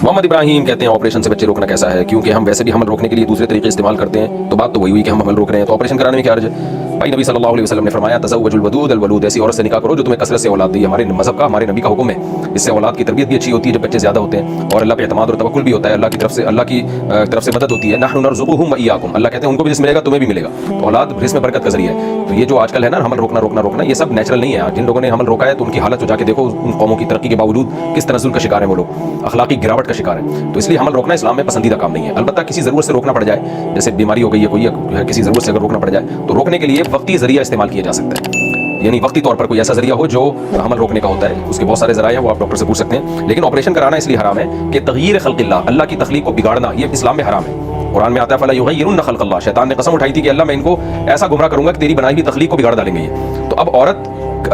मोहम्मद इब्राहिम कहते हैं ऑपरेशन से बच्चे रोकना कैसा है, क्योंकि हम वैसे भी हमल रोकने के लिए दूसरे तरीके इस्तेमाल करते हैं, तो बात तो वही हुई कि हम हमल रोक रहे हैं, तो ऑपरेशन कराने में क्या अर्ज है। भाई नबी सल्लल्लाहु अलैहि वसल्लम ने फरमाया तज़व्वजुल वदूद अल वलूद, ऐसी औरत से निकाह करो जो तुम्हें कसरत से औलाद दे। हमारे मज़हब का, हमारे नबी का हुक्म है। इससे औलाद की तरबियत भी अच्छी होती है जब बच्चे ज़्यादा होते हैं, और अल्लाह पे एतमाद और तवक्कुल भी होता है, अल्लाह की तरफ से मदद होती है। नहनु नरज़ुकुहुम व इय्याकुम, अल्लाह कहते हैं उनको भी रिज़्क़ मिलेगा तुम्हें भी मिलेगा। तो औलाद रिज़्क़ में बरकत का ज़रिया है। तो ये जो आजकल है ना हमल रोकना, ये सब नेचुरल नहीं है। जिन लोगों ने हमल रोका है तो उनकी हालत तो जाके देखो, उन कौमों की तरक्की के बावजूद किस तनज़्ज़ुल का शिकार है वो लोग, अखलाकी गिरावट का शिकार है। तो इसलिए हमल रोकना इस्लाम में पसंदीदा काम नहीं है। अलबत्ता किसी ज़रूरत से रोकना पड़ जाए, जैसे बीमारी हो गई है कोई, किसी ज़रूरत से अगर रोकना पड़ जाए तो रोकने के लिए वक्ती ज़रिया इस्तेमाल किया जा सकता है। यानी वक्ती तौर पर कोई ऐसा ज़रिया हो जो हमल रोकने का होता है, उसके बहुत सारे ज़राए हैं, वो आप डॉक्टर से पूछ सकते हैं। लेकिन ऑपरेशन कराना इसलिए हराम है कि तग़यीर ख़ल्क़िल्लाह, अल्लाह की तख़लीक़ को बिगाड़ना, ये इस्लाम में हराम है। कुरान में आता है फला युग़य्यिरुन्न ख़ल्क़ल्लाह, शैतान ने कसम उठाई थी कि अल्लाह मैं इनको ऐसा गुमराह करूंगा कि तेरी बनाई हुई तख़लीक़ को बिगाड़ डालेंगे ये। तो अब औरत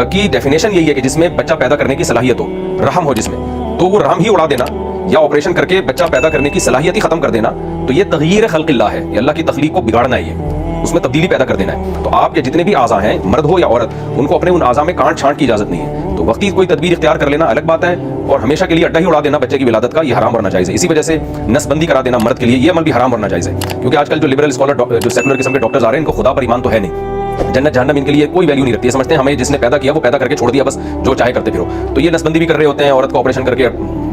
की डेफिनेशन यही है कि जिसमें बच्चा पैदा करने की सलाहियत हो, रहम हो जिसमें, तो वो रहम ही उड़ा देना या ऑपरेशन करके बच्चा पैदा करने की सलाहियत ही खत्म कर देना, तो ये तग़यीर ख़ल्क़िल्लाह है, ये अल्लाह की तख़लीक़ को बिगाड़ना है, ये उसमें तब्दीली पैदा कर देना है। तो आपके जितने भी आज़ा हैं, मर्द हो या औरत, उनको अपने उन आज़ा में काट छांट की इजाज़त नहीं है। तो वक्ती कोई तदबीर इख्तियार कर लेना अलग बात है, और हमेशा के लिए अड्डा ही उड़ा देना बच्चे की विलादत का, ये हराम वरना जायज़ है। इसी वजह से नसबंदी करा देना मर्द के लिए, ये अमल भी हराम वरना जायज़ है। क्योंकि आजकल जो लिबरल स्कॉलर, जो सेकुलर किस्म के डॉक्टर्स आ रहे हैं, इनको खुदा पर ईमान तो है नहीं, जन्नत जहन्नम इनके लिए कोई वैल्यू नहीं रखती है। समझते हैं हमें जिसने पैदा किया वो पैदा करके छोड़ दिया, बस जो चाहे करते फिरो। तो ये नसबंदी भी कर रहे होते हैं, औरत को ऑपरेशन करके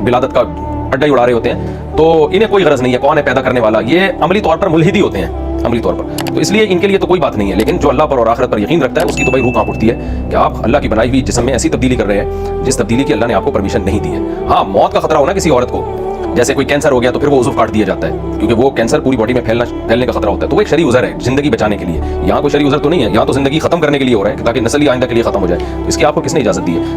विलादत का अड्डा ही उड़ा रहे होते हैं। तो इन्हें कोई गरज नहीं है कौन है पैदा करने वाला, ये अमली तौर पर मुल्हिदी होते हैं, अमली तौर पर। तो इसलिए इनके लिए तो कोई बात नहीं है। लेकिन जो अल्लाह पर और आखिरत पर यकीन रखता है उसकी तो भाई रूह कांप उठती है कि आप अल्लाह की बनाई हुई जिस्म में ऐसी तब्दीली कर रहे हैं जिस तब्दीली की अल्लाह ने आपको परमिशन नहीं दी है। हाँ, मौत का खतरा हो ना किसी औरत को, जैसे कोई कैंसर हो गया तो फिर वो उज़्व काट दिया जाता है, क्योंकि वो कैंसर पूरी बॉडी में फैलने का खतरा होता है। तो वो एक शरई उज़र है जिंदगी बचाने के लिए। यहाँ कोई शरई उज़र तो नहीं है, यहाँ तो जिंदगी खत्म करने के लिए हो रहा है ताकि नस्ल ही आइंदा के लिए खत्म हो जाए। तो इसकी आपको किसने इजाजत दी है।